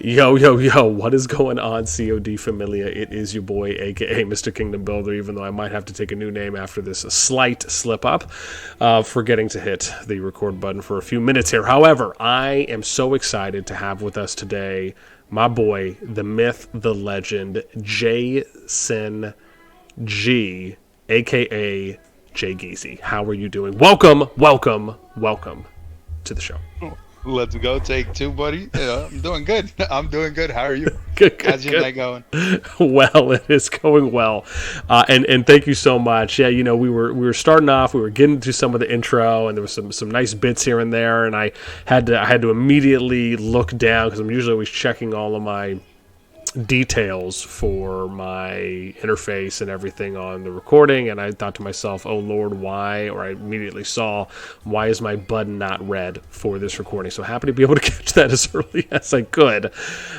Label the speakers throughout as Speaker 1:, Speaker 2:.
Speaker 1: Yo, yo, yo, what is going on, COD Familia? It is your boy, aka Mr. Kingdom Builder, even though I might have to take a new name after this slight slip up, forgetting to hit the record button for a few minutes here. However, I am so excited to have with us today my boy, the myth, the legend, JasonGee, aka JasonGee. How are you doing? Welcome to the show.
Speaker 2: Let's go, take two, buddy. Yeah, I'm doing good. How are you?
Speaker 1: Good.
Speaker 2: How's your night going?
Speaker 1: Well, it is going well, and thank you so much. Yeah, you know, we were starting off, we were getting to some of the intro, and there was some nice bits here and there, and I had to immediately look down because I'm usually always checking all of my details for my interface and everything on the recording, and I thought to myself, oh Lord, why? Or I immediately saw, why is my button not red for this recording? So happy to be able to catch that as early as I could.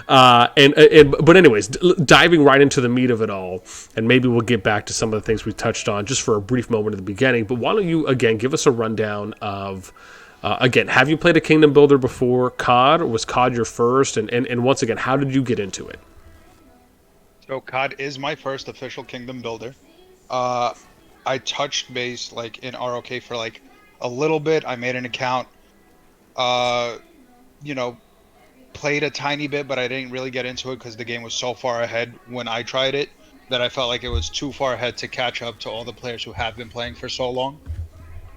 Speaker 1: But anyways, diving right into the meat of it all, and maybe we'll get back to some of the things we touched on just for a brief moment at the beginning, but why don't you again give us a rundown of again, have you played a Kingdom Builder before CoD, or was CoD your first? And once again, how did you get into it?
Speaker 2: So COD is my first official Kingdom Builder. I touched base like in ROK for like a little bit. I made an account, played a tiny bit, but I didn't really get into it because the game was so far ahead when I tried it that I felt like it was too far ahead to catch up to all the players who have been playing for so long.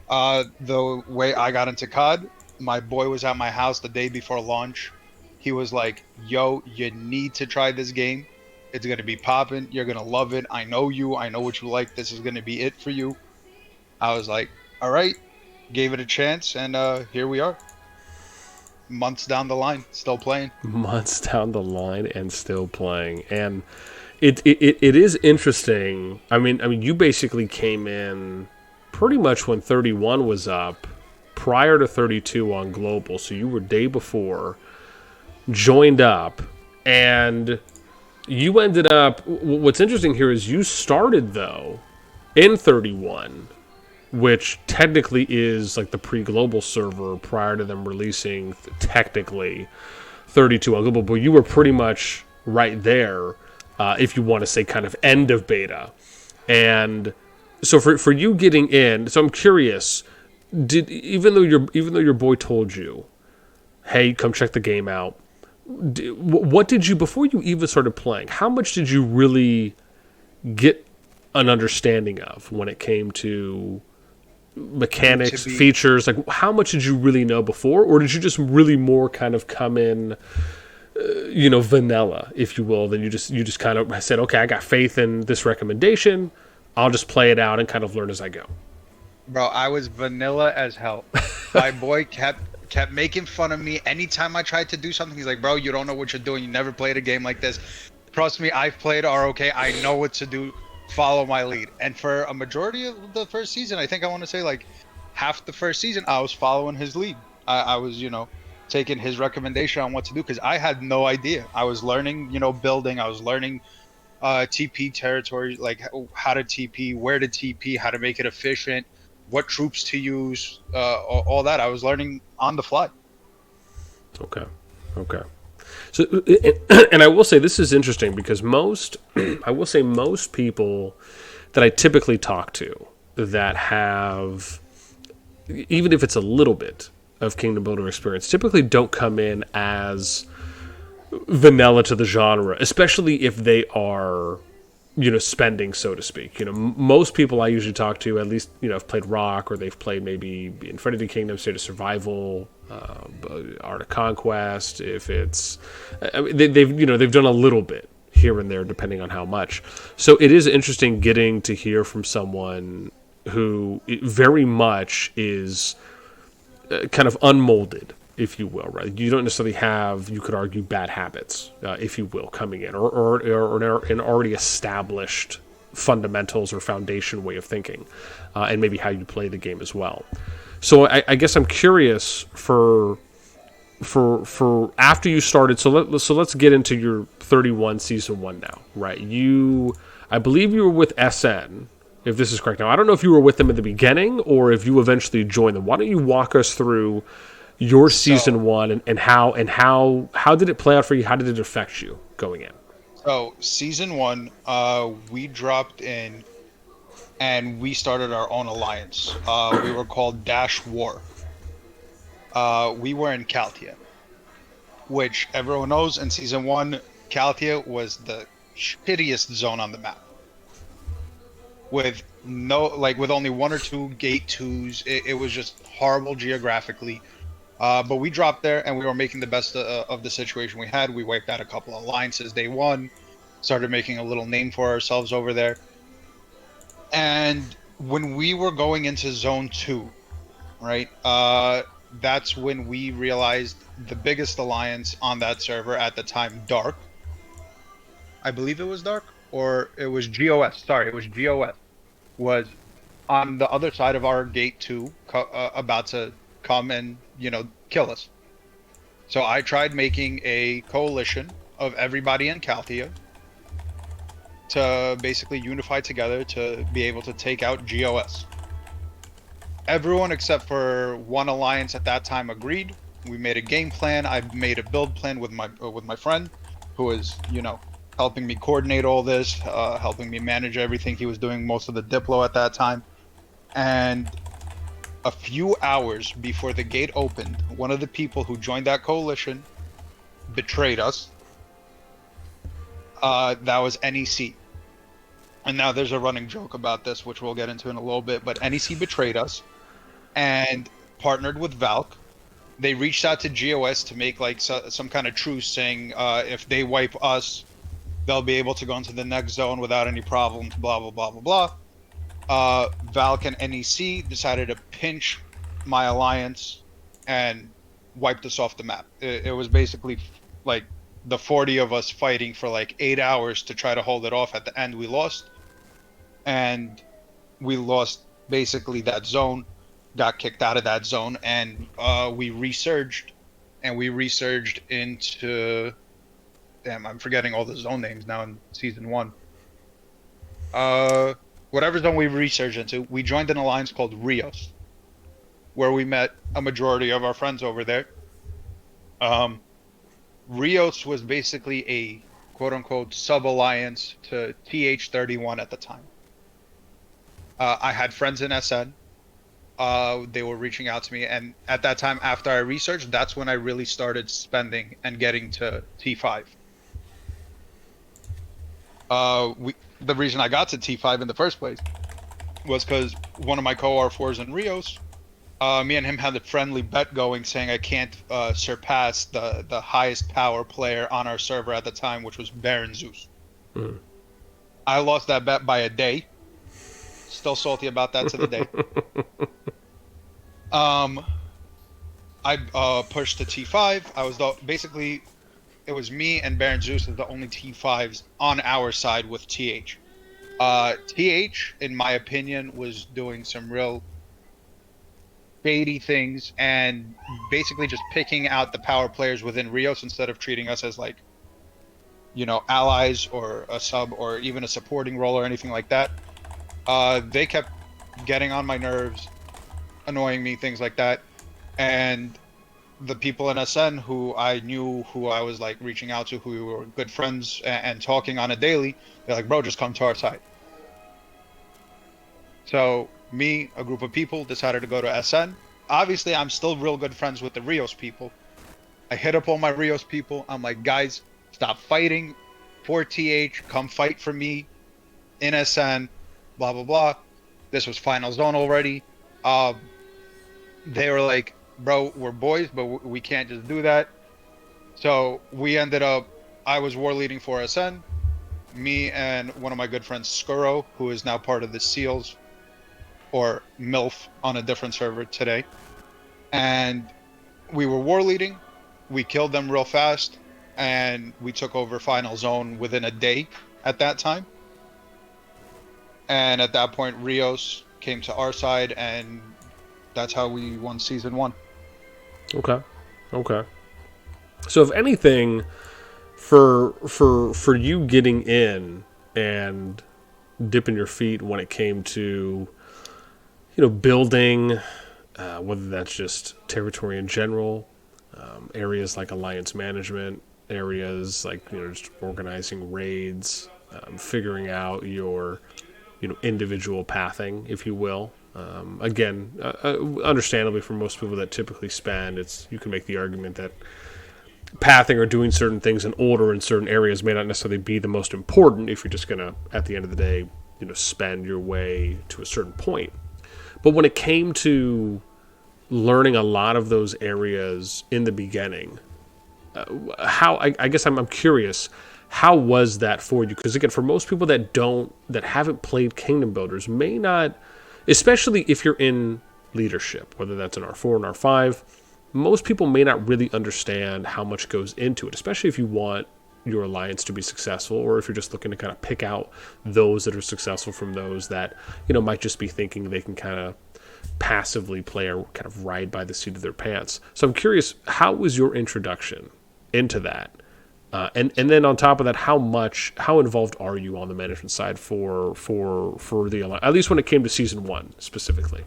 Speaker 2: The way I got into COD, my boy was at my house the day before launch. He was like, yo, you need to try this game. It's going to be popping. You're going to love it. I know you. I know what you like. This is going to be it for you. I was like, all right. Gave it a chance, and here we are. Months down the line, still playing.
Speaker 1: Months down the line and still playing. And it is interesting. I mean, you basically came in pretty much when 31 was up, prior to 32 on global. So you were day before, joined up, and you ended up, what's interesting here is you started, though, in 31, which technically is like the pre-global server prior to them releasing, technically, 32 on global. But you were pretty much right there, if you want to say kind of end of beta. And so for you getting in, so I'm curious, even though your boy told you, hey, come check the game out, what did you, before you even started playing, how much did you really get an understanding of when it came to mechanics, features? Like, how much did you really know before, or did you just really more kind of come in, vanilla, if you will? Then you just kind of said, okay, I got faith in this recommendation, I'll just play it out and kind of learn as I go.
Speaker 2: Bro, I was vanilla as hell. My boy kept making fun of me anytime I tried to do something. He's like, bro, you don't know what you're doing. You never played a game like this. Trust me, I've played ROK. I know what to do. Follow my lead. And for a majority of the first season, I think I want to say like half the first season, I was following his lead. I was, taking his recommendation on what to do because I had no idea. I was learning, building. I was learning TP territory, like how to TP, where to TP, how to make it efficient, what troops to use, all that. I was learning on the fly.
Speaker 1: Okay. So, and I will say this is interesting because most people that I typically talk to that have, even if it's a little bit of Kingdom Builder experience, typically don't come in as vanilla to the genre, especially if they are, spending, so to speak. Most people I usually talk to, at least, have played Rock, or they've played maybe Infinity Kingdom, State of Survival, Art of Conquest. If it's, they've done a little bit here and there, depending on how much. So it is interesting getting to hear from someone who very much is kind of unmolded, if you will, right? You don't necessarily have, you could argue, bad habits, if you will, coming in, or an already established fundamentals or foundation way of thinking, and maybe how you play the game as well. So I guess I'm curious for after you started. So let's get into your 31 season 1 now, right? I believe you were with SN, if this is correct. Now I don't know if you were with them at the beginning or if you eventually joined them. Why don't you walk us through your
Speaker 2: So,
Speaker 1: season one and how did it play out for you? How did it affect you going in?
Speaker 2: so season one, we dropped in and we started our own alliance. We were called Dash War. We were in Caltia, which everyone knows in season one, Caltia was the shittiest zone on the map. With with only one or two gate twos, it was just horrible geographically. But we dropped there and we were making the best of the situation we had. We wiped out a couple of alliances day one, started making a little name for ourselves over there. And when we were going into zone two, right, that's when we realized the biggest alliance on that server at the time, Dark. I believe it was Dark, or it was GOS. Sorry, it was GOS. Was on the other side of our gate two, about to come and kill us. So I tried making a coalition of everybody in Calthea to basically unify together to be able to take out GOS. Everyone except for one alliance at that time agreed. We made a game plan. I made a build plan with my friend, who was helping me coordinate all this, helping me manage everything. He was doing most of the Diplo at that time, and a few hours before the gate opened, one of the people who joined that coalition betrayed us. That was NEC. And now there's a running joke about this, which we'll get into in a little bit, but NEC betrayed us and partnered with Valk. They reached out to GOS to make some kind of truce, saying if they wipe us, they'll be able to go into the next zone without any problems, blah, blah, blah, blah, blah. Valk and NEC decided to pinch my alliance and wiped us off the map. It was basically like the 40 of us fighting for 8 hours to try to hold it off. At the end, we lost. And we lost basically that zone, got kicked out of that zone, and we resurged. And we resurged into... Damn, I'm forgetting all the zone names now in season one. Whatever zone we resurged into, we joined an alliance called Rios, where we met a majority of our friends over there. Rios was basically a quote-unquote sub-alliance to TH31 at the time. I had friends in SN. They were reaching out to me, and at that time, after I researched, that's when I really started spending and getting to T5. The reason I got to T5 in the first place was because one of my co-R4s in Rios, me and him had a friendly bet going, saying I can't surpass the highest power player on our server at the time, which was Baron Zeus. Mm. I lost that bet by a day. Still salty about that to the day. I pushed to T5. I was basically, it was me and Baron Zeus as the only T5s on our side with TH. TH, in my opinion, was doing some real shady things and basically just picking out the power players within Rios instead of treating us as allies or a sub or even a supporting role or anything like that. They kept getting on my nerves, annoying me, things like that. And the people in SN who I knew, who I was reaching out to, who we were good friends and talking on a daily, they're like, bro, just come to our side. So me, a group of people, decided to go to SN. Obviously, I'm still real good friends with the Rios people. I hit up all my Rios people. I'm like, guys, stop fighting for TH. Come fight for me in SN. Blah, blah, blah. This was Final Zone already. They were like, bro, we're boys, but we can't just do that. So we ended up, I was war leading for SN. Me and one of my good friends, Skuro, who is now part of the SEALs, or MILF on a different server today. And we were war leading. We killed them real fast. And we took over Final Zone within a day at that time. And at that point, Rios came to our side, and that's how we won Season 1.
Speaker 1: Okay. So if anything, for you getting in and dipping your feet when it came to, building whether that's just territory in general, areas like alliance management, areas like just organizing raids, figuring out your individual pathing, if you will. Again, understandably for most people that typically spend, you can make the argument that pathing or doing certain things in order in certain areas may not necessarily be the most important if you're just going to, at the end of the day, spend your way to a certain point. But when it came to learning a lot of those areas in the beginning, I guess I'm curious, how was that for you? Because again, for most people that haven't played Kingdom Builders, may not, especially if you're in leadership, whether that's an R4 and R5, most people may not really understand how much goes into it, especially if you want your alliance to be successful, or if you're just looking to kind of pick out those that are successful from those that might just be thinking they can kind of passively play or kind of ride by the seat of their pants. So I'm curious, how was your introduction into that? And then on top of that, how involved are you on the management side for the alliance, at least when it came to season 1 specifically?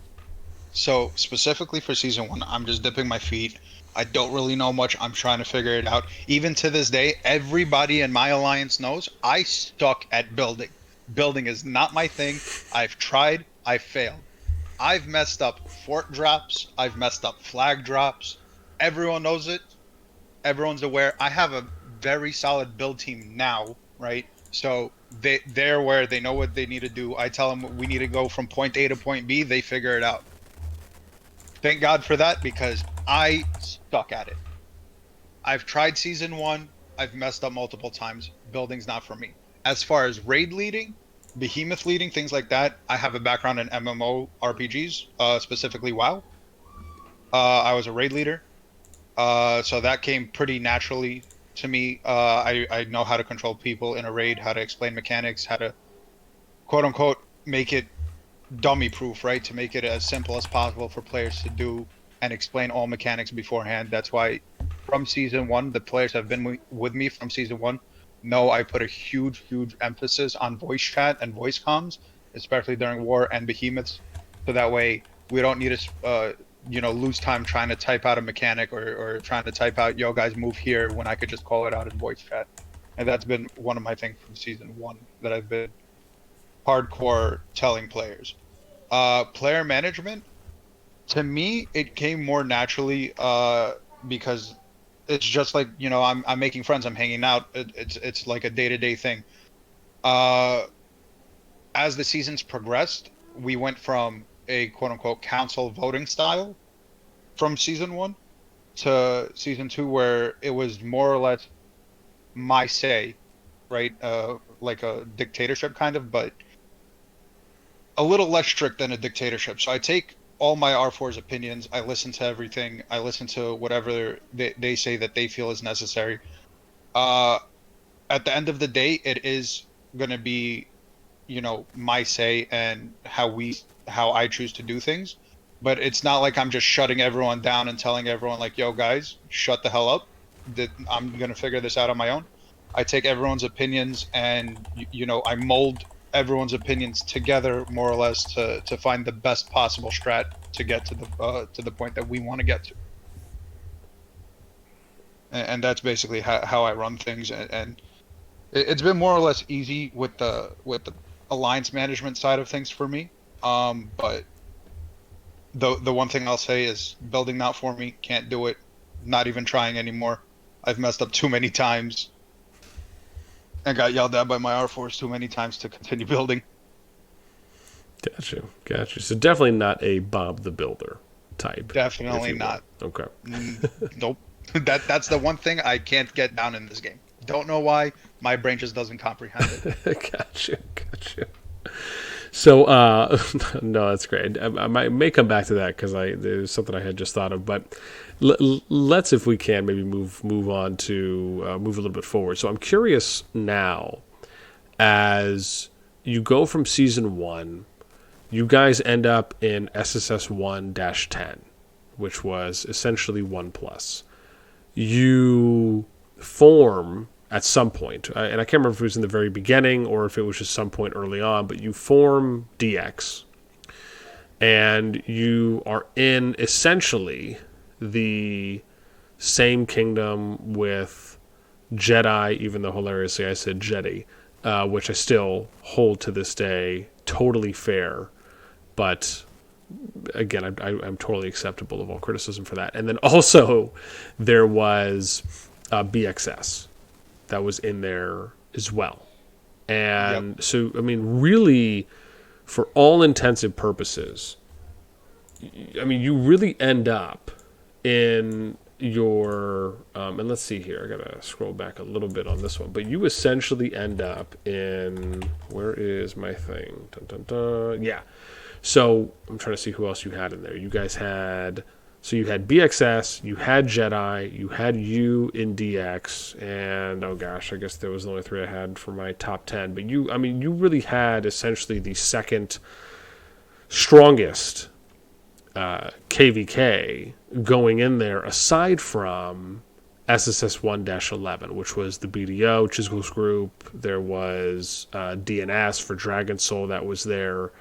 Speaker 2: So specifically for season 1, I'm just dipping my feet. I don't really know much. I'm trying to figure it out. Even to this day, everybody in my alliance knows I suck at building. Building is not my thing. I've tried. I've failed. I've messed up fort drops. I've messed up flag drops. Everyone knows it. Everyone's aware. I have a very solid build team now, right? So they're aware. They know what they need to do. I tell them we need to go from point A to point B. They figure it out. Thank God for that, because I suck at it. I've tried season 1. I've messed up multiple times. Building's not for me. As far as raid leading, behemoth leading, things like that, I have a background in MMO RPGs, specifically WoW. I was a raid leader. So that came pretty naturally to me. I know how to control people in a raid, how to explain mechanics, how to quote unquote make it dummy proof, right? To make it as simple as possible for players to do and explain all mechanics beforehand. That's why from season 1, the players have been with me from season 1. No, I put a huge emphasis on voice chat and voice comms, especially during war and behemoths. So that way we don't need to, lose time trying to type out a mechanic or trying to type out, yo guys move here, when I could just call it out in voice chat. And that's been one of my things from season 1 that I've been hardcore telling players. Player management, to me, it came more naturally because it's just like, I'm making friends, I'm hanging out. It's like a day-to-day thing. As the seasons progressed, we went from a quote-unquote council voting style from season 1 to season 2, where it was more or less my say, right? Like a dictatorship kind of, but a little less strict than a dictatorship. So I take all my R4's opinions. I listen to everything. I listen to whatever they say that they feel is necessary. At the end of the day, it is going to be, my say and how I choose to do things. But it's not like I'm just shutting everyone down and telling everyone like, yo guys, shut the hell up. I'm going to figure this out on my own. I take everyone's opinions and, I mold everyone's opinions together more or less to find the best possible strat to get to the point that we want to get to. And that's basically how I run things. And it's been more or less easy with the alliance management side of things for me. But the one thing I'll say is building not for me. Can't do it. Not even trying anymore. I've messed up too many times. And got yelled at by my R4s too many times to continue building.
Speaker 1: Gotcha. So definitely not a Bob the Builder type.
Speaker 2: Definitely not.
Speaker 1: Okay.
Speaker 2: Nope. That's the one thing I can't get down in this game. Don't know why. My brain just doesn't comprehend it.
Speaker 1: Gotcha. So, no, that's great. I may come back to that because there's something I had just thought of. But let's, if we can, maybe move on to move a little bit forward. So I'm curious now, as you go from season 1, you guys end up in SSS 1-10, which was essentially 1+. You form at some point, and I can't remember if it was in the very beginning or if it was just some point early on, but you form DX. and you are in essentially the same kingdom with Jedi, even though hilariously I said Jedi, which I still hold to this day totally fair, but again, I'm totally acceptable of all criticism for that. And then also there was BXS that was in there as well. And so, I mean, really, for all intensive purposes, I mean, you really end up in your, and let's see here, I gotta scroll back a little bit on this one, but you essentially end up in, where is my thing? Dun, dun, dun. Yeah. So I'm trying to see who else you had in there. You guys had, so you had BXS, you had Jedi, you had you in DX, and oh gosh, I guess there was the only 3 I had for my top 10. But you, I mean, you really had essentially the second strongest KVK going in there, aside from SSS 1-11, which was the BDO Chisels group. There was DNS for Dragon Soul that was there.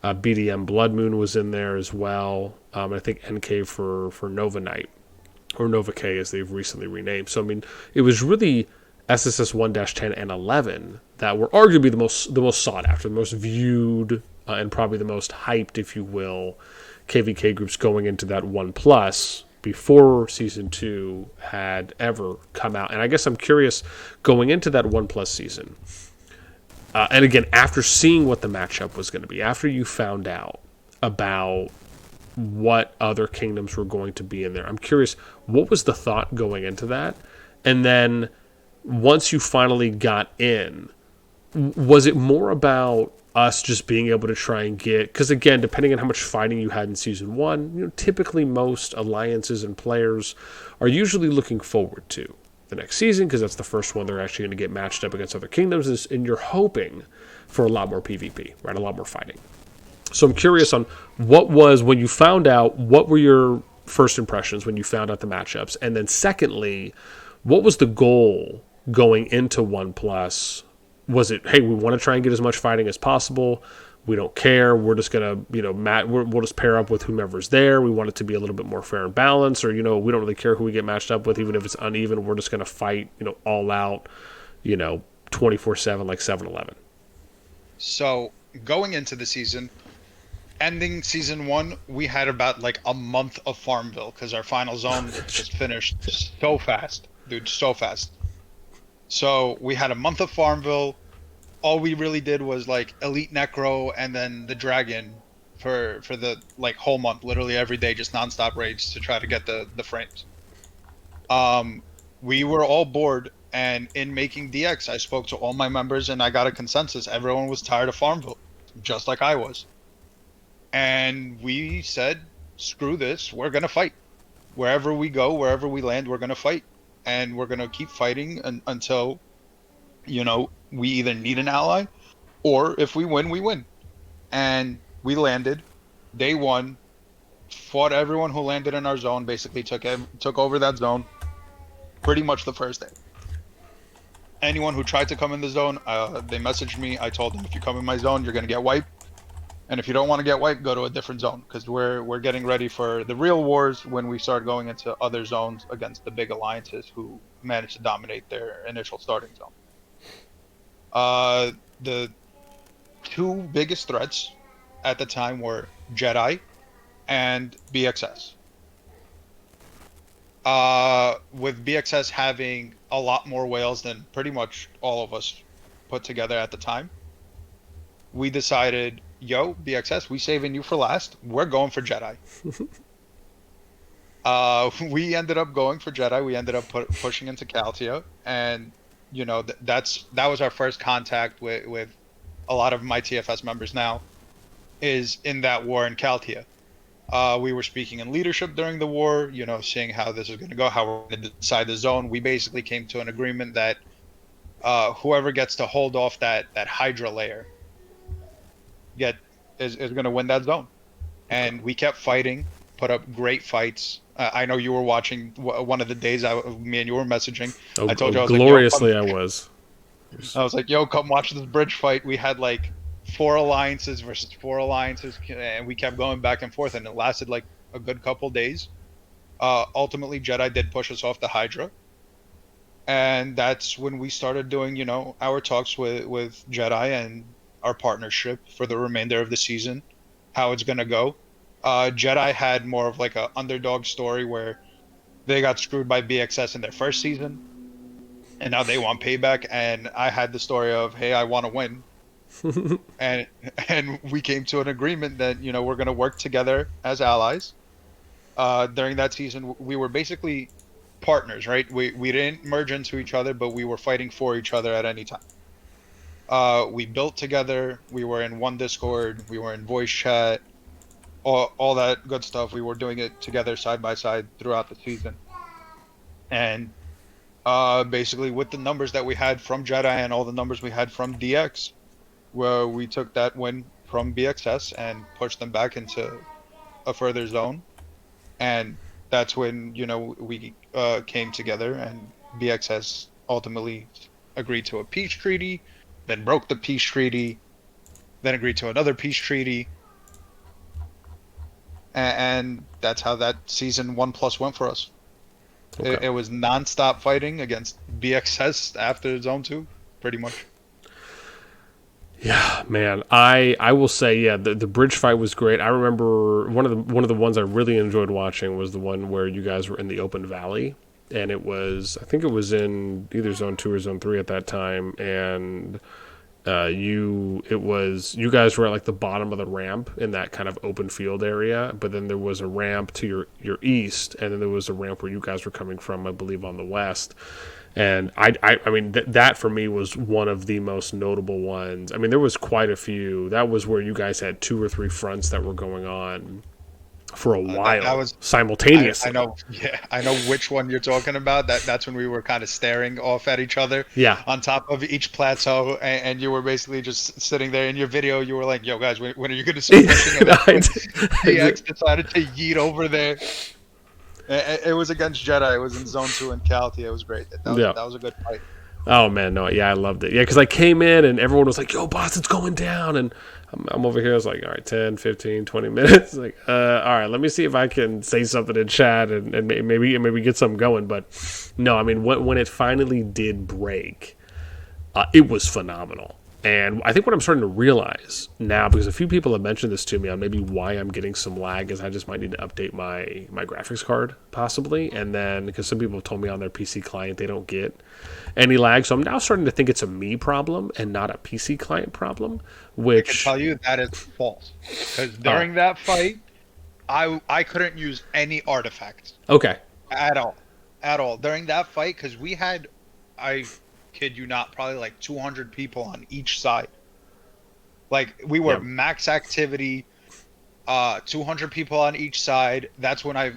Speaker 1: BDM Blood Moon was in there as well. I think NK for Nova Knight, or Nova K as they've recently renamed. So I mean, it was really SSS 1-10 and 11 that were arguably the most sought after, the most viewed, and probably the most hyped, if you will, KVK groups going into that 1+ before Season 2 had ever come out. And I guess I'm curious, going into that 1+ season, and again, after seeing what the matchup was going to be, after you found out about what other kingdoms were going to be in there, I'm curious, what was the thought going into that? And then once you finally got in, was it more about us just being able to try and get, because again, depending on how much fighting you had in Season 1, you know, typically most alliances and players are usually looking forward to the next season, because that's the first one they're actually going to get matched up against other kingdoms, and you're hoping for a lot more PvP, right? A lot more fighting. So I'm curious on what was, when you found out, what were your first impressions when you found out the matchups? And then secondly, what was the goal going into 1+? Was it, hey, we want to try and get as much fighting as possible. We don't care. We're just going to, you know, we'll just pair up with whomever's there. We want it to be a little bit more fair and balanced, or, you know, we don't really care who we get matched up with, even if it's uneven. We're just going to fight, you know, all out, you know, 24/7 like 7-Eleven.
Speaker 2: So going into the season, ending Season 1, we had about like a month of Farmville because our final zone just finished so fast, dude, so fast. So we had a month of Farmville. All we really did was like Elite Necro and then the Dragon for the like whole month, literally every day, just nonstop raids to try to get the frames. We were all bored, and in making DX, I spoke to all my members and I got a consensus. Everyone was tired of Farmville, just like I was. And we said, screw this, we're gonna fight. Wherever we go, wherever we land, we're gonna fight. And we're gonna keep fighting until, you know, we either need an ally, or if we win, we win. And we landed. Day 1, fought everyone who landed in our zone, basically took over that zone pretty much the first day. Anyone who tried to come in the zone, they messaged me. I told them, if you come in my zone, you're going to get wiped. And if you don't want to get wiped, go to a different zone, because we're getting ready for the real wars when we start going into other zones against the big alliances who managed to dominate their initial starting zone. The 2 biggest threats at the time were Jedi and BXS. With BXS having a lot more whales than pretty much all of us put together at the time, we decided, yo, BXS, we saving you for last. We're going for Jedi. We ended up going for Jedi. We ended up pushing into Caltia, and you know, that was our first contact with a lot of my TFS members now, is in that war in Caltia. We were speaking in leadership during the war, you know, seeing how this is going to go, how we're going to decide the zone. We basically came to an agreement that whoever gets to hold off that Hydra layer is going to win that zone. And we kept fighting, put up great fights. I know you were watching one of the days me and you were messaging. I told you, I was
Speaker 1: gloriously
Speaker 2: like,
Speaker 1: I was.
Speaker 2: I was like, yo, come watch this bridge fight. We had like four alliances versus four alliances, and we kept going back and forth, and it lasted like a good couple days. Ultimately, Jedi did push us off the Hydra, and that's when we started doing, you know, our talks with Jedi and our partnership for the remainder of the season, how it's gonna go. Jedi had more of like a underdog story where they got screwed by BXS in their first season, and now they want payback. And I had the story of, hey, I want to win, and we came to an agreement that, you know, we're gonna work together as allies. During that season, we were basically partners, right? We didn't merge into each other, but we were fighting for each other at any time. We built together. We were in one Discord. We were in voice chat. All that good stuff. We were doing it together side by side throughout the season. And basically, with the numbers that we had from Jedi and all the numbers we had from DX, where we took that win from BXS and pushed them back into a further zone. And that's when, you know, we came together, and BXS ultimately agreed to a peace treaty, then broke the peace treaty, then agreed to another peace treaty. And that's how that season 1+ went for us.
Speaker 1: Okay.
Speaker 2: It was non-stop fighting against BXS after Zone 2, pretty much.
Speaker 1: Yeah, man. I will say, yeah, the bridge fight was great. I remember one of the ones I really enjoyed watching was the one where you guys were in the open valley, and it was, I think it was in either Zone 2 or Zone 3 at that time, and you guys were at like the bottom of the ramp in that kind of open field area, but then there was a ramp to your east, and then there was a ramp where you guys were coming from, I believe, on the west. And I mean, that for me was one of the most notable ones. I mean, there was quite a few. That was where you guys had 2 or 3 fronts that were going on for a while,
Speaker 2: that was
Speaker 1: simultaneously.
Speaker 2: I know, yeah, I know which one you're talking about. That's when we were kind of staring off at each other.
Speaker 1: Yeah.
Speaker 2: On top of each plateau, and you were basically just sitting there. In your video, you were like, "Yo, guys, when are you going to start pushing?" DX decided to yeet over there. It was against Jedi. It was in Zone 2 in Calty. It was great. That was a good fight.
Speaker 1: Oh, man, no, yeah, I loved it. Yeah, because I came in and everyone was like, yo, boss, it's going down. And I'm over here. I was like, all right, 10, 15, 20 minutes. Like, all right, let me see if I can say something in chat and maybe get something going. But no, I mean, when it finally did break, it was phenomenal. And I think what I'm starting to realize now, because a few people have mentioned this to me on maybe why I'm getting some lag, is I just might need to update my graphics card, possibly. And then, because some people have told me on their PC client they don't get any lag. So I'm now starting to think it's a me problem and not a PC client problem, which...
Speaker 2: I can tell you that is false. Because during that fight, I couldn't use any artifacts.
Speaker 1: Okay.
Speaker 2: At all. During that fight, because we had... I kid you not, probably like 200 people on each side. Like, we were max activity, 200 people on each side. That's when I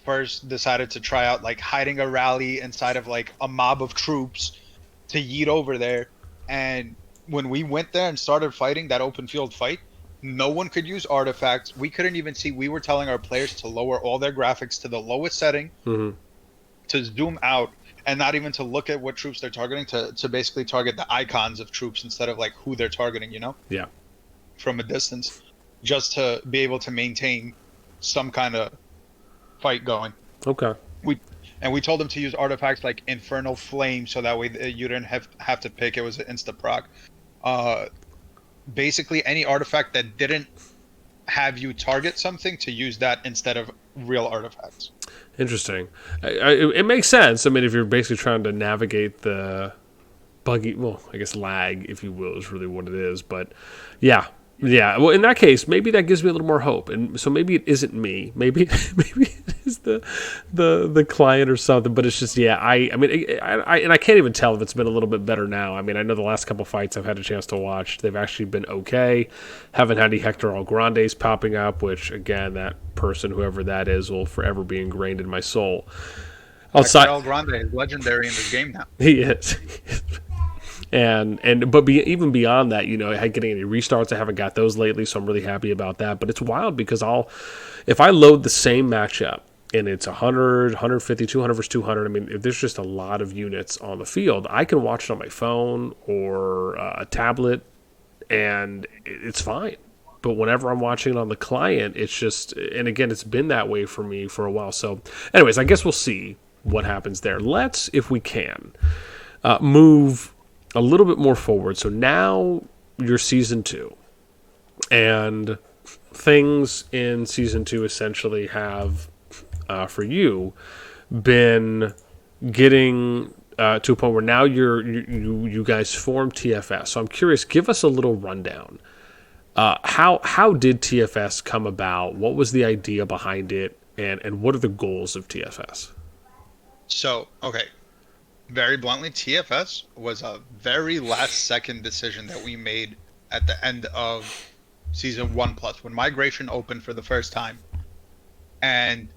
Speaker 2: first decided to try out like hiding a rally inside of like a mob of troops to yeet over there. And when we went there and started fighting that open field fight, no one could use artifacts. We couldn't even see. We were telling our players to lower all their graphics to the lowest setting, to zoom out, and not even to look at what troops they're targeting, to basically target the icons of troops instead of like who they're targeting, you know?
Speaker 1: Yeah.
Speaker 2: From a distance, just to be able to maintain some kind of fight going.
Speaker 1: Okay.
Speaker 2: We told them to use artifacts like Infernal Flame, so that way you didn't have to pick. It was an insta-proc. Basically, any artifact that didn't have you target something, to use that instead of real artifacts.
Speaker 1: Interesting. It makes sense. I mean, if you're basically trying to navigate the buggy, well, I guess lag, if you will, is really what it is. But yeah. Well, in that case, maybe that gives me a little more hope. And so maybe it isn't me. Maybe it is the client or something. But it's just, yeah. I mean, I can't even tell if it's been a little bit better now. I mean, I know the last couple fights I've had a chance to watch, they've actually been okay. Haven't had any Hector All Grandes popping up, which again, that person, whoever that is, will forever be ingrained in my soul.
Speaker 2: Hector All Grande is legendary in this game now.
Speaker 1: He is. But even beyond that, you know, getting any restarts, I haven't got those lately, so I'm really happy about that. But it's wild because if I load the same matchup and it's 100, 150, 200 versus 200, I mean, if there's just a lot of units on the field, I can watch it on my phone or a tablet and it's fine. But whenever I'm watching it on the client, it's just, and again, it's been that way for me for a while. So, anyways, I guess we'll see what happens there. Let's, if we can, move a little bit more forward. So now you're season 2, and things in season 2 essentially have, for you, been getting to a point where now you guys form TFS. So I'm curious, give us a little rundown. How did TFS come about? What was the idea behind it, and what are the goals of TFS?
Speaker 2: So, okay, very bluntly, TFS was a very last second decision that we made at the end of season 1+ when migration opened for the first time, and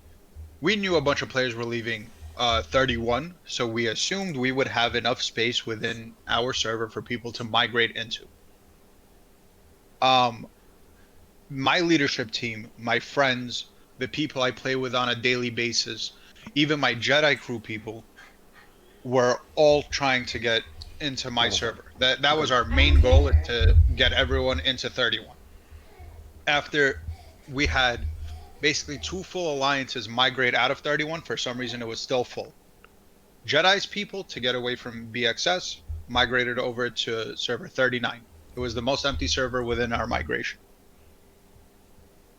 Speaker 2: we knew a bunch of players were leaving 31, so we assumed we would have enough space within our server for people to migrate into. My leadership team, my friends, the people I play with on a daily basis, even my Jedi crew people, were all trying to get into my server. That was our main goal, is to get everyone into 31. After we had basically 2 full alliances migrate out of 31, for some reason it was still full. Jedi's people, to get away from BXS, migrated over to server 39. It was the most empty server within our migration.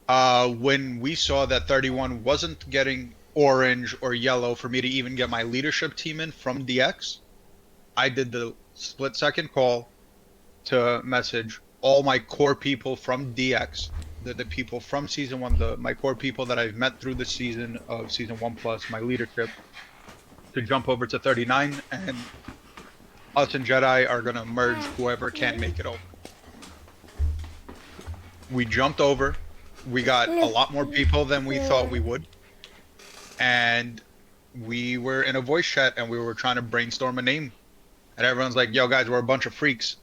Speaker 2: When we saw that 31 wasn't getting orange or yellow for me to even get my leadership team in from DX, I did the split-second call to message all my core people from DX, the people from season 1, my core people that I've met through the season of season 1+, my leadership, to jump over to 39, and us and Jedi are gonna merge whoever can't make it over. We jumped over. We got a lot more people than we thought we would, and we were in a voice chat and we were trying to brainstorm a name, and everyone's like, "Yo, guys, we're a bunch of freaks."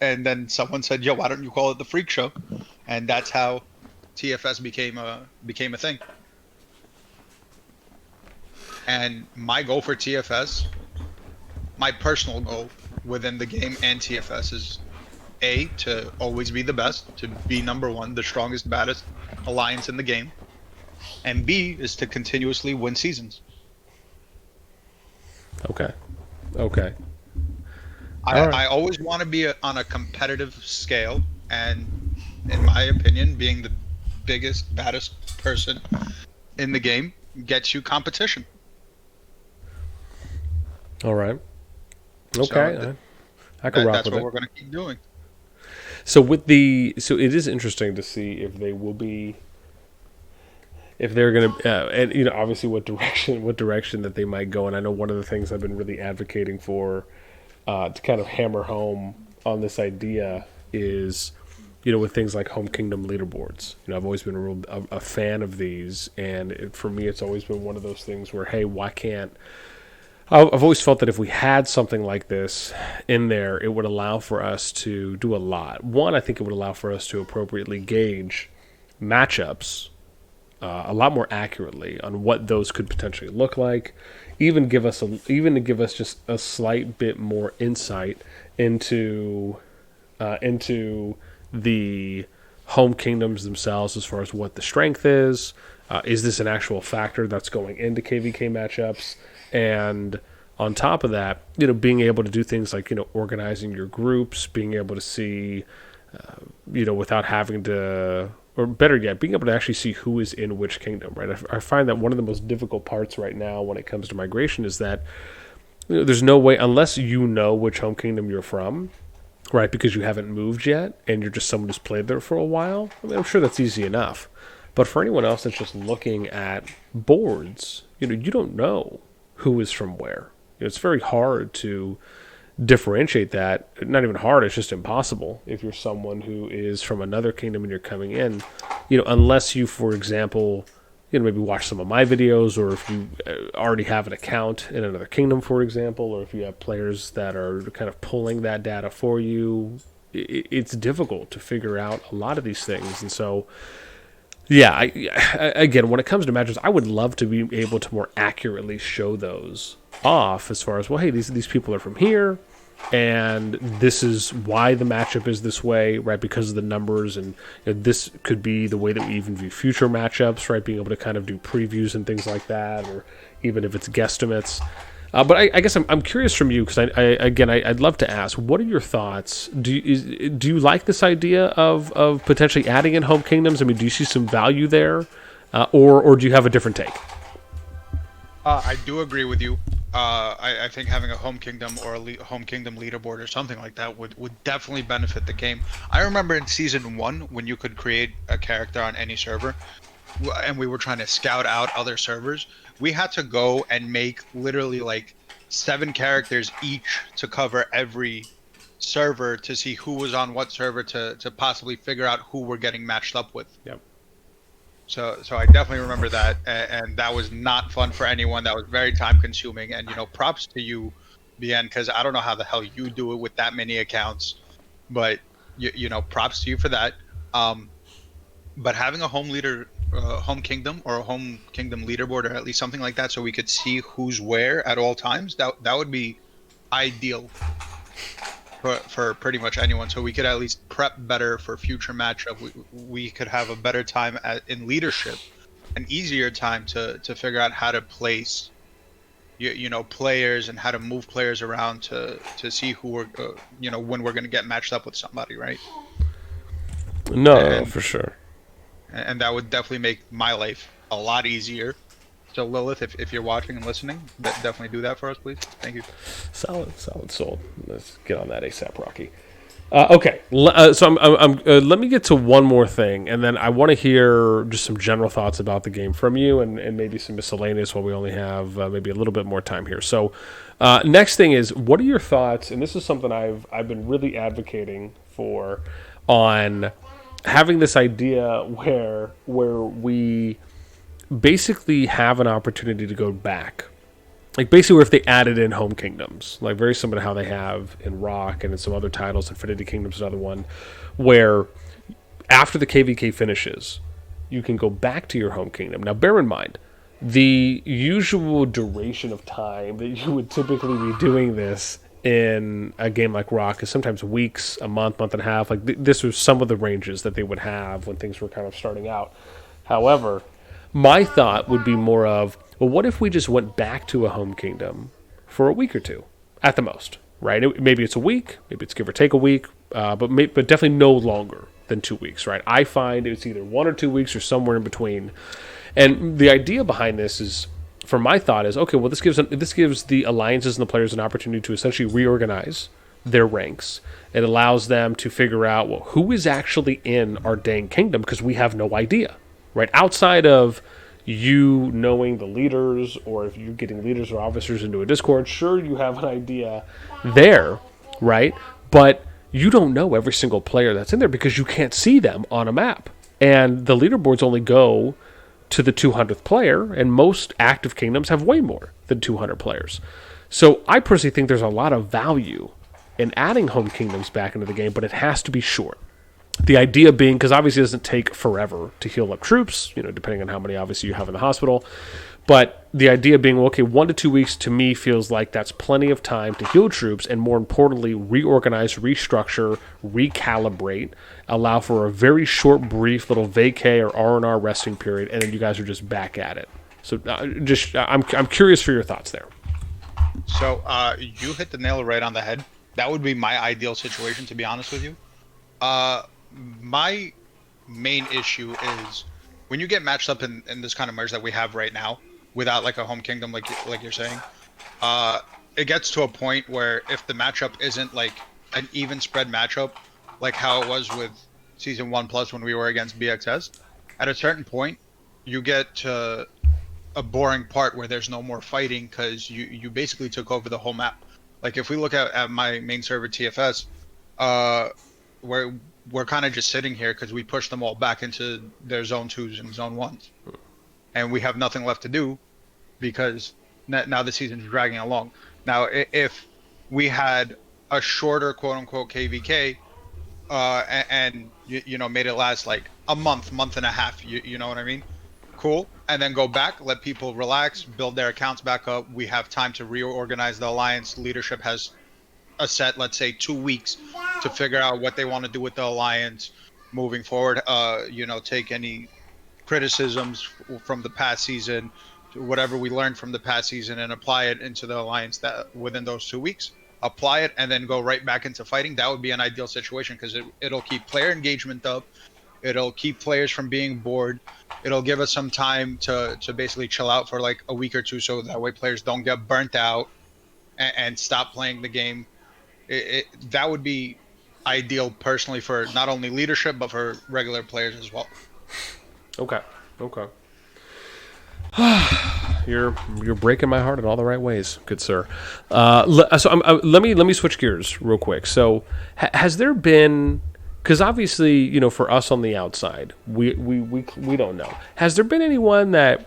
Speaker 2: And then someone said, "Yo, why don't you call it the Freak Show?" And that's how TFS became a thing. And my goal for TFS, my personal goal within the game and TFS, is A, to always be the best, to be number 1, the strongest, baddest alliance in the game, and B is to continuously win seasons.
Speaker 1: Okay.
Speaker 2: I always want to be on a competitive scale, and in my opinion, being the biggest, baddest person in the game gets you competition.
Speaker 1: All right. Okay.
Speaker 2: So
Speaker 1: I can rock
Speaker 2: that's
Speaker 1: with
Speaker 2: what
Speaker 1: it.
Speaker 2: we're going to keep doing.
Speaker 1: So it is interesting to see if they will be, if they're going to, and obviously what direction that they might go. And I know one of the things I've been really advocating for, to kind of hammer home on this idea is, with things like Home Kingdom leaderboards. I've always been a fan of these, and for me, it's always been one of those things where, hey, why can't I've always felt that if we had something like this in there, it would allow for us to do a lot. One, I think it would allow for us to appropriately gauge matchups a lot more accurately on what those could potentially look like. Even to give us just a slight bit more insight into the home kingdoms themselves, as far as what the strength is. Is this an actual factor that's going into KVK matchups? And on top of that, being able to do things like, organizing your groups, being able to see, without having to, or better yet, being able to actually see who is in which kingdom, right? I find that one of the most difficult parts right now when it comes to migration is that there's no way, unless you know which home kingdom you're from, right, because you haven't moved yet and you're just someone who's played there for a while. I mean, I'm sure that's easy enough. But for anyone else that's just looking at boards, you don't know who is from where. It's very hard to differentiate that. Not even hard, it's just impossible if you're someone who is from another kingdom and you're coming in, unless you, for example, maybe watch some of my videos, or if you already have an account in another kingdom, for example, or if you have players that are kind of pulling that data for you. It's difficult to figure out a lot of these things. And so, yeah, again, when it comes to matches, I would love to be able to more accurately show those off, as far as, well, hey, these people are from here. and this is why the matchup is this way, right? Because of the numbers, and this could be the way that we even view future matchups, right? Being able to kind of do previews and things like that, or even if it's guesstimates. But I guess I'm curious from you, because I'd love to ask, what are your thoughts? Do you like this idea of potentially adding in home kingdoms? I mean, do you see some value there, or do you have a different take?
Speaker 2: I do agree with you. I think having a home kingdom or a home kingdom leaderboard or something like that would definitely benefit the game. I remember in season 1 when you could create a character on any server, and we were trying to scout out other servers. We had to go and make literally like 7 characters each to cover every server to see who was on what server to possibly figure out who we're getting matched up with.
Speaker 1: Yep.
Speaker 2: So I definitely remember that, and that was not fun for anyone. That was very time consuming, and props to you, BN, because I don't know how the hell you do it with that many accounts, but props to you for that. But having a home kingdom or a home kingdom leaderboard, or at least something like that, so we could see who's where at all times, that would be ideal for pretty much anyone, so we could at least prep better for future matchup. We could have a better time in leadership, an easier time to figure out how to place players and how to move players around to see who we're when we're going to get matched up with somebody, right?
Speaker 1: No, for sure.
Speaker 2: And that would definitely make my life a lot easier. So Lilith, if you're watching and listening, definitely do that for us, please. Thank you.
Speaker 1: Solid sold. Let's get on that ASAP, Rocky. Okay, so let me get to one more thing, and then I want to hear just some general thoughts about the game from you, and maybe some miscellaneous while we only have maybe a little bit more time here. So next thing is, what are your thoughts, and this is something I've been really advocating for, on having this idea where we basically have an opportunity to go back. Like, basically, if they added in home kingdoms, like very similar to how they have in Rock and in some other titles, Infinity Kingdom's another one, where after the KVK finishes, you can go back to your home kingdom. Now, bear in mind, the usual duration of time that you would typically be doing this in a game like Rock is sometimes weeks, a month and a half. Like, this was some of the ranges that they would have when things were kind of starting out. However, my thought would be more of, well, what if we just went back to a home kingdom for a week or two, at the most, right? Maybe it's a week, maybe it's give or take a week, but definitely no longer than 2 weeks, right? I find it's either 1 or 2 weeks or somewhere in between. And the idea behind this is, for my thought is, okay, well, this gives the alliances and the players an opportunity to essentially reorganize their ranks. It allows them to figure out, well, who is actually in our dang kingdom, because we have no idea. Right, outside of you knowing the leaders, or if you're getting leaders or officers into a Discord, sure, you have an idea there, right? But you don't know every single player that's in there because you can't see them on a map. And the leaderboards only go to the 200th player, and most active kingdoms have way more than 200 players. So I personally think there's a lot of value in adding home kingdoms back into the game, but it has to be short. The idea being, because obviously it doesn't take forever to heal up troops, depending on how many obviously you have in the hospital. But the idea being, well, okay, 1 to 2 weeks to me feels like that's plenty of time to heal troops, and more importantly, reorganize, restructure, recalibrate, allow for a very short, brief little vacay or R&R resting period, and then you guys are just back at it. So I'm curious for your thoughts there.
Speaker 2: So you hit the nail right on the head. That would be my ideal situation, to be honest with you. My main issue is when you get matched up in this kind of merge that we have right now, without like a home kingdom, like you're saying, it gets to a point where if the matchup isn't like an even spread matchup, like how it was with season 1+ when we were against BXS, at a certain point, you get to a boring part where there's no more fighting because you basically took over the whole map. Like if we look at my main server TFS, we're kind of just sitting here because we pushed them all back into their zone 2s and zone 1s, and we have nothing left to do because now the season's dragging along. Now if we had a shorter quote unquote KVK and made it last like a month and a half, you know what I mean, cool, and then go back, let people relax, build their accounts back up, we have time to reorganize the alliance, leadership has a set, let's say 2 weeks, to figure out what they want to do with the alliance moving forward. Take any criticisms from the past season, whatever we learned from the past season, and apply it into the alliance that within those 2 weeks. Apply it and then go right back into fighting. That would be an ideal situation because it'll keep player engagement up. It'll keep players from being bored. It'll give us some time to basically chill out for like a week or two, so that way players don't get burnt out and stop playing the game. That would be ideal personally for not only leadership but for regular players as well.
Speaker 1: Okay. You're breaking my heart in all the right ways, good sir. Let me switch gears real quick. So, has there been? Because obviously, for us on the outside, we don't know. Has there been anyone that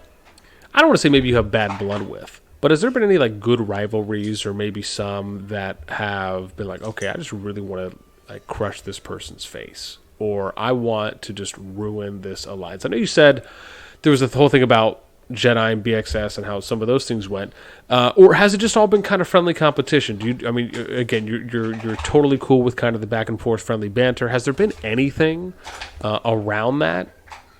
Speaker 1: I don't want to say maybe you have bad blood with, but has there been any like good rivalries, or maybe some that have been like, okay, I just really want to like crush this person's face, or I want to just ruin this alliance? I know you said there was a whole thing about Jedi and BXS and how some of those things went, or has it just all been kind of friendly competition? Again, you're totally cool with kind of the back and forth friendly banter. Has there been anything around that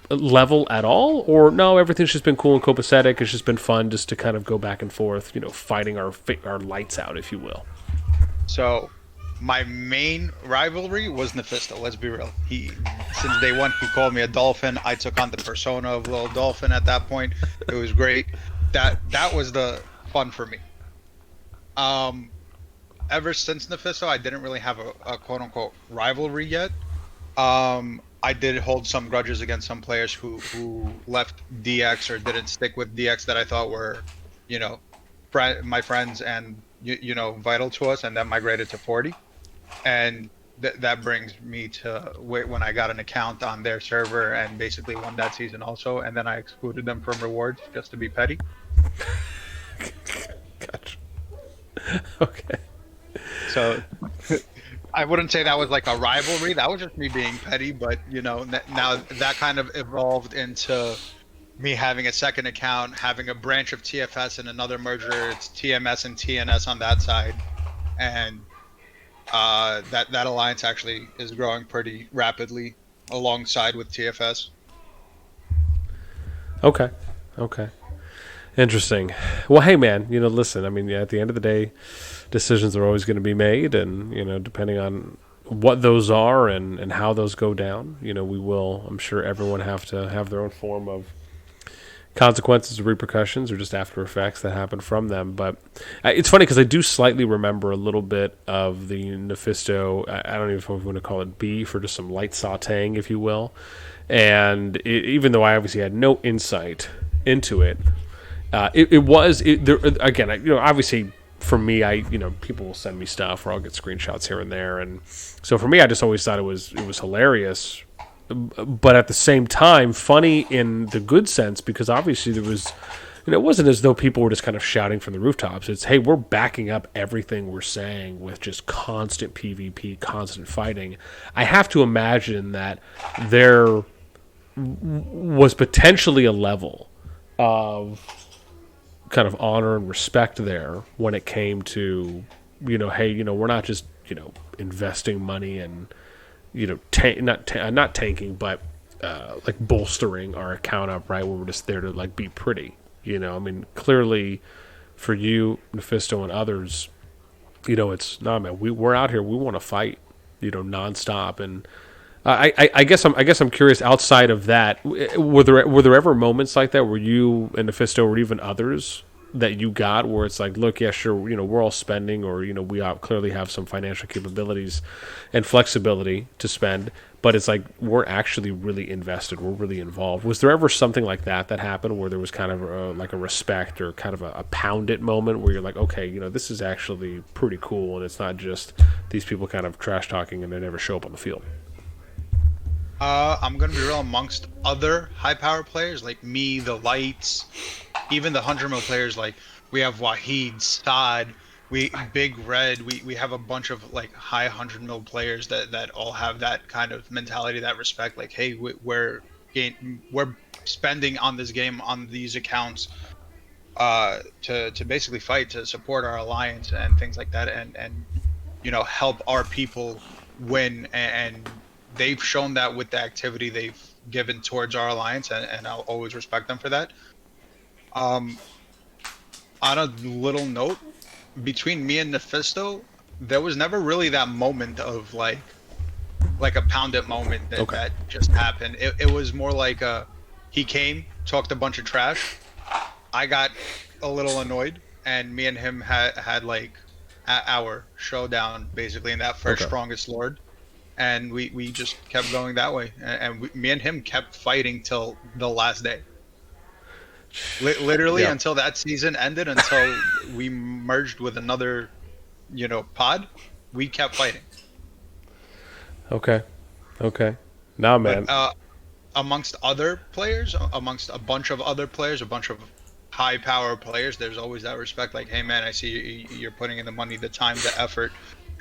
Speaker 1: level at all, or no? Everything's just been cool and copacetic. It's just been fun just to kind of go back and forth, fighting our lights out, if you will.
Speaker 2: So, my main rivalry was Nephisto. Let's be real. Since day one, he called me a dolphin. I took on the persona of little dolphin at that point. It was great. That was the fun for me. Ever since Nephisto, I didn't really have a quote unquote rivalry yet. I did hold some grudges against some players who left DX or didn't stick with DX that I thought were, my friends and vital to us, and then migrated to 40. And that brings me to when I got an account on their server and basically won that season also, and then I excluded them from rewards just to be petty.
Speaker 1: Gotcha. Okay.
Speaker 2: So I wouldn't say that was like a rivalry. That was just me being petty, but now that kind of evolved into me having a second account, having a branch of TFS and another merger. It's TMS and TNS on that side, and that alliance actually is growing pretty rapidly alongside with TFS.
Speaker 1: Okay. Interesting. Well, hey, man, listen, I mean, at the end of the day, decisions are always going to be made, and, depending on what those are and how those go down, we will, I'm sure everyone have to have their own form of consequences or repercussions or just after effects that happen from them. But it's funny because I do slightly remember a little bit of the Nephisto. I don't even know if I'm going to call it beef or just some light sauteing, if you will. And even though I obviously had no insight into it, obviously for me, people will send me stuff or I'll get screenshots here and there. And so for me, I just always thought it was hilarious, but at the same time, funny in the good sense, because obviously there was, it wasn't as though people were just kind of shouting from the rooftops. It's, hey, we're backing up everything we're saying with just constant PvP, constant fighting. I have to imagine that there was potentially a level of kind of honor and respect there when it came to, hey, we're not just, investing money and, not tanking, but like bolstering our account up, right? When we're just there to like be pretty, I mean, clearly for you, Nephisto, and others, it's no, man. We're out here. We want to fight, nonstop. And I guess I'm curious. Outside of that, were there ever moments like that where you and Nephisto, or even others, that you got where it's like, look, yeah, sure, we're all spending, or we clearly have some financial capabilities and flexibility to spend, but it's like we're actually really invested, we're really involved. Was there ever something like that happened where there was kind of like a respect or kind of a pound it moment where you're like, okay, this is actually pretty cool, and it's not just these people kind of trash talking and they never show up on the field?
Speaker 2: I'm gonna be real. Amongst other high power players like me, the Lights, even the 100 mil players, like we have Wahid, Saad, Big Red, we have a bunch of like high 100 mil players that all have that kind of mentality, that respect. Like, hey, we're spending on this game, on these accounts, to basically fight, to support our alliance and things like that. And help our people win, and they've shown that with the activity they've given towards our alliance, and I'll always respect them for that. On a little note, between me and Nephisto, there was never really that moment of like a pound it moment that just happened. It was more like he came, talked a bunch of trash. I got a little annoyed, and me and him had like our showdown basically in that first strongest lord, and we just kept going that way, and me and him kept fighting till the last day. Literally until that season ended, until we merged with another, pod, we kept fighting.
Speaker 1: Okay. Nah, man.
Speaker 2: But, amongst other players, amongst a bunch of other players, a bunch of high power players, there's always that respect. Like, hey man, I see you're putting in the money, the time, the effort,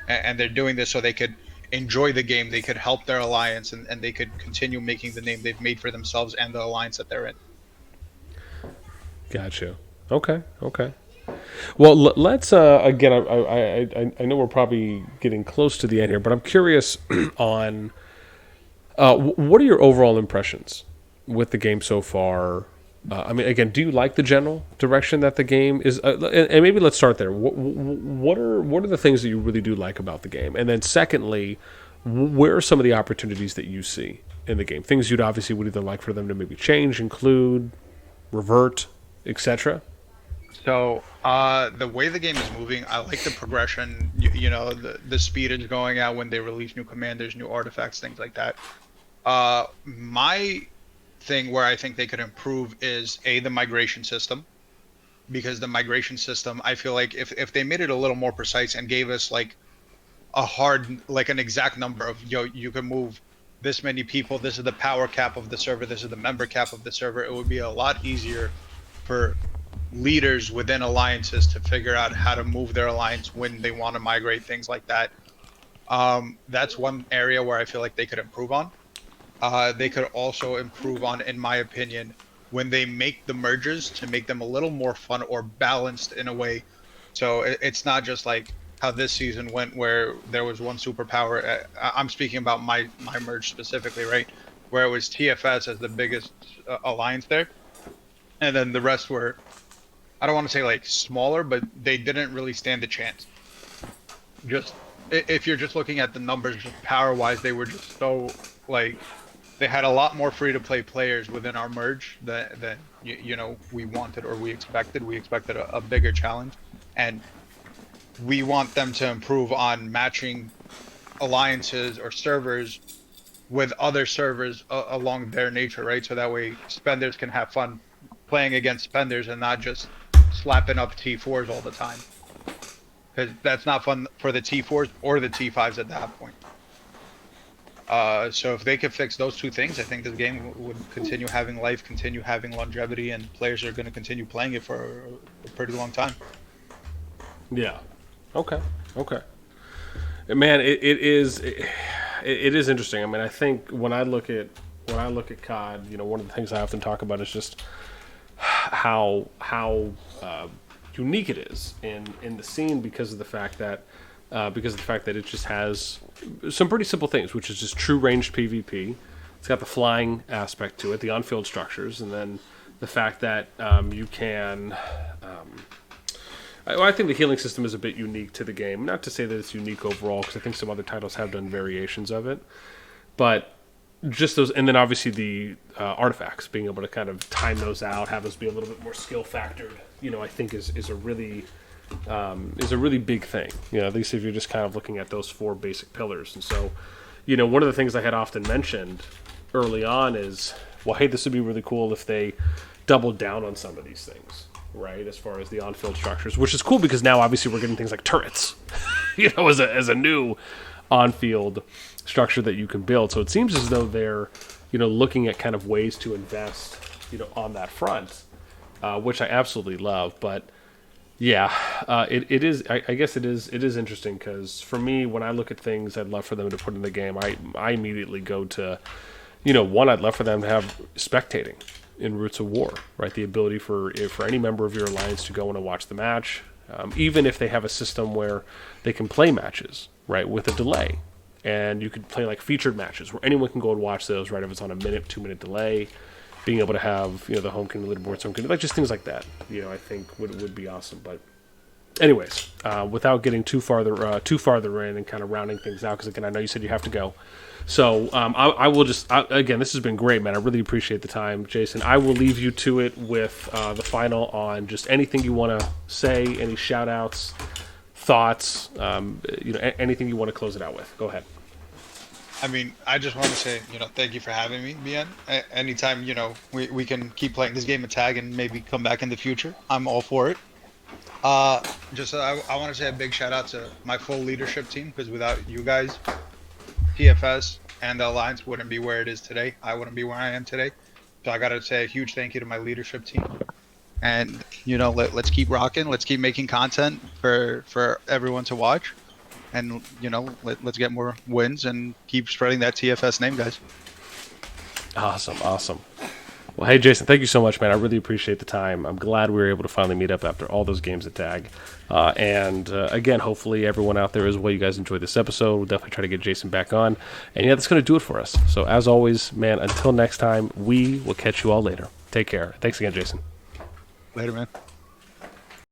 Speaker 2: and they're doing this so they could enjoy the game, they could help their alliance, and they could continue making the name they've made for themselves and the alliance that they're in.
Speaker 1: Gotcha. Okay. Well, let's again. I know we're probably getting close to the end here, but I'm curious on what are your overall impressions with the game so far? I mean, again, do you like the general direction that the game is? And maybe let's start there. What are the things that you really do like about the game? And then, secondly, where are some of the opportunities that you see in the game? Things you'd obviously would either like for them to maybe change, include, revert, etc.
Speaker 2: So the way the game is moving, I like the progression. The speed is going out when they release new commanders, new artifacts, things like that. My thing where I think they could improve is the migration system, because the migration system, I feel like if they made it a little more precise and gave us like an exact number of you can move this many people, this is the power cap of the server, this is the member cap of the server, it would be a lot easier for leaders within alliances to figure out how to move their alliance when they want to migrate, things like that. That's one area where I feel like they could improve on. They could also improve on, in my opinion, when they make the merges, to make them a little more fun or balanced in a way. So it's not just like how this season went, where there was one superpower. I'm speaking about my merge specifically, right? Where it was TFS as the biggest alliance there. And then the rest were, I don't want to say like smaller, but they didn't really stand a chance. Just if you're just looking at the numbers, just power wise, they were just so like, they had a lot more free to play players within our merge than we wanted or we expected. We expected a bigger challenge, and we want them to improve on matching alliances or servers with other servers along their nature, right? So that way spenders can have fun playing against spenders and not just slapping up T4s all the time, because that's not fun for the T4s or the T5s at that point. So if they could fix those two things, I think this game would continue having life, continue having longevity, and players are going to continue playing it for a pretty long time.
Speaker 1: Yeah. Okay. Man, it is interesting. I mean, I think when I look at COD, one of the things I often talk about is just how unique it is in the scene because of the fact that it just has some pretty simple things, which is just true ranged PvP. It's got the flying aspect to it, the on-field structures, and then the fact that you can. I think the healing system is a bit unique to the game. Not to say that it's unique overall, because I think some other titles have done variations of it, but just those, and then obviously the artifacts, being able to kind of time those out, have those be a little bit more skill factored. I think is a really big thing. At least if you're just kind of looking at those four basic pillars. And so, one of the things I had often mentioned early on is, well, hey, this would be really cool if they doubled down on some of these things, right? As far as the on-field structures, which is cool because now obviously we're getting things like turrets, as a new on-field structure that you can build. So it seems as though they're, looking at kind of ways to invest, on that front, which I absolutely love. But yeah, it is. I guess it is interesting because for me, when I look at things I'd love for them to put in the game, I immediately go to, one, I'd love for them to have spectating in Roots of War, right? The ability for any member of your alliance to go in and watch the match, even if they have a system where they can play matches, right, with a delay. And you could play like featured matches where anyone can go and watch those, right, if it's on a minute, 2-minute delay. Being able to have, the home community leaderboard, so like just things like that, I think would be awesome. But anyways, without getting too farther in and kind of rounding things out, because again, I know you said you have to go. So I will just, again, this has been great, man. I really appreciate the time, Jason. I will leave you to it with the final on just anything you want to say, any shout outs, thoughts, anything you want to close it out with. Go ahead.
Speaker 2: I mean, I just want to say, thank you for having me, Bien. Anytime, we can keep playing this game of tag and maybe come back in the future, I'm all for it. I want to say a big shout out to my full leadership team, because without you guys, TFS and the Alliance wouldn't be where it is today. I wouldn't be where I am today. So I got to say a huge thank you to my leadership team. And, let's keep rocking. Let's keep making content for everyone to watch. And, let's get more wins and keep spreading that TFS name, guys.
Speaker 1: Awesome. Well, hey, Jason, thank you so much, man. I really appreciate the time. I'm glad we were able to finally meet up after all those games at Tag. Again, hopefully everyone out there as well, you guys enjoyed this episode. We'll definitely try to get Jason back on. And that's going to do it for us. So as always, man, until next time, we will catch you all later. Take care. Thanks again, Jason.
Speaker 2: Later, man.